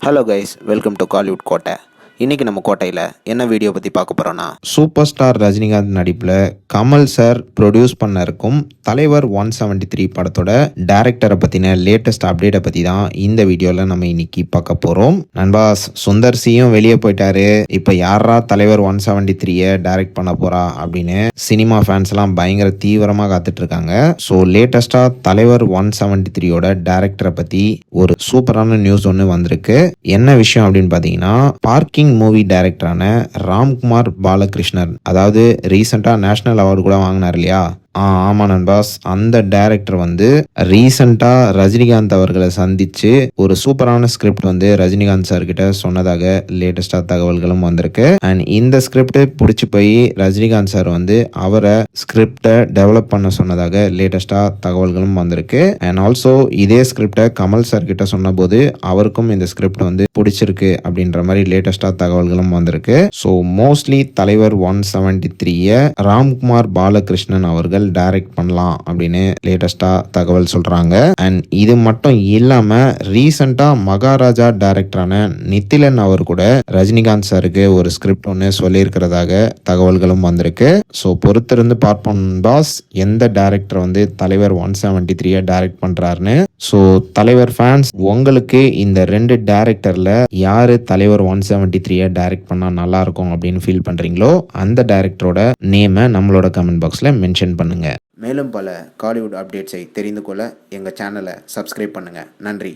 Hello guys, welcome to Kollywood கோட்டை. இன்றைக்கி நம்ம கோட்டையில் என்ன வீடியோ பற்றி பார்க்க போகிறோன்னா, சூப்பர் ஸ்டார் ரஜினிகாந்த் நடிப்பில் கமல் சார் ப்ரொடியூஸ் பண்ண இருக்கும் தலைவர் 173 படத்தோட டைரக்டரை பற்றின லேட்டஸ்ட் அப்டேட்டை பற்றி தான் இந்த வீடியோவில் நம்ம இன்னைக்கு பார்க்க போகிறோம். நண்பாஸ், சுந்தர் சியும் வெளியே போயிட்டாரு. இப்போ யாரா தலைவர் 173 டைரக்ட் பண்ண போறா அப்படின்னு சினிமா ஃபேன்ஸ் எல்லாம் பயங்கர தீவிரமாக காத்துட்டு இருக்காங்க. ஸோ லேட்டஸ்டாக தலைவர் 173 டைரக்டரை பற்றி ஒரு சூப்பரான நியூஸ் ஒன்று வந்திருக்கு. என்ன விஷயம் அப்படின்னு பார்த்தீங்கன்னா, பார்க்கிங் மூவி டைரக்டரான ராம்குமார் பாலகிருஷ்ணன், அதாவது ரீசெண்டா நேஷனல் அவார்டு கூட வாங்கினார் இல்லையா? ஆமா நண்பாஸ், அந்த டைரக்டர் வந்து ரீசெண்டா ரஜினிகாந்த் அவர்களை சந்திச்சு ஒரு சூப்பரான ஸ்கிரிப்ட் வந்து ரஜினிகாந்த் சார் கிட்ட சொன்னதாக லேட்டஸ்டா தகவல்களும் வந்திருக்கு. அண்ட் இந்த ஸ்கிரிப்ட் பிடிச்சி போய் ரஜினிகாந்த் சார் வந்து அவரை ஸ்கிரிப்டை டெவலப் பண்ண சொன்னதாக லேட்டஸ்டா தகவல்களும் வந்திருக்கு. அண்ட் ஆல்சோ இதே ஸ்கிரிப்டை கமல் சார் கிட்ட சொன்ன போது அவருக்கும் இந்த ஸ்கிரிப்ட் வந்து பிடிச்சிருக்கு அப்படின்ற மாதிரி லேட்டஸ்டா தகவல்களும் வந்திருக்கு. ஸோ மோஸ்ட்லி தலைவர் 173 ராம்குமார் பாலகிருஷ்ணன் அவர்கள் டைரக்ட் பண்ணலாம் அப்படின்னு லேட்டஸ்டா தகவல் சொல்றாங்க. அண்ட் இது மட்டும் இல்லாம ரீசெண்டா மகாராஜா டைரக்டரான நித்திலன் அவர் கூட ரஜினிகாந்த் சாருக்கு ஒரு ஸ்கிரிப்ட் ஒன்று சொல்லியிருக்கிறதாக தகவல்களும் வந்திருக்கு. ஸோ பொறுத்திருந்து பார்ப்போம் பாஸ், எந்த டைரக்டர் வந்து தலைவர் 173 டைரக்ட் பண்றாருன்னு. ஸோ தலைவர் ஃபேன்ஸ், உங்களுக்கு இந்த ரெண்டு டைரக்டர்ல யாரு தலைவர் 173 டைரக்ட் பண்ணா நல்லா இருக்கும் அப்படின்னு ஃபீல் பண்றீங்களோ அந்த டைரக்டரோட நேமை நம்மளோட கமெண்ட் பாக்ஸ்ல மென்ஷன் பண்ணுங்க. மேலும் பல காலிவுட் அப்டேட்ஸை தெரிந்து கொள்ள எங்கள் சேனலை சப்ஸ்கிரைப் பண்ணுங்கள். நன்றி.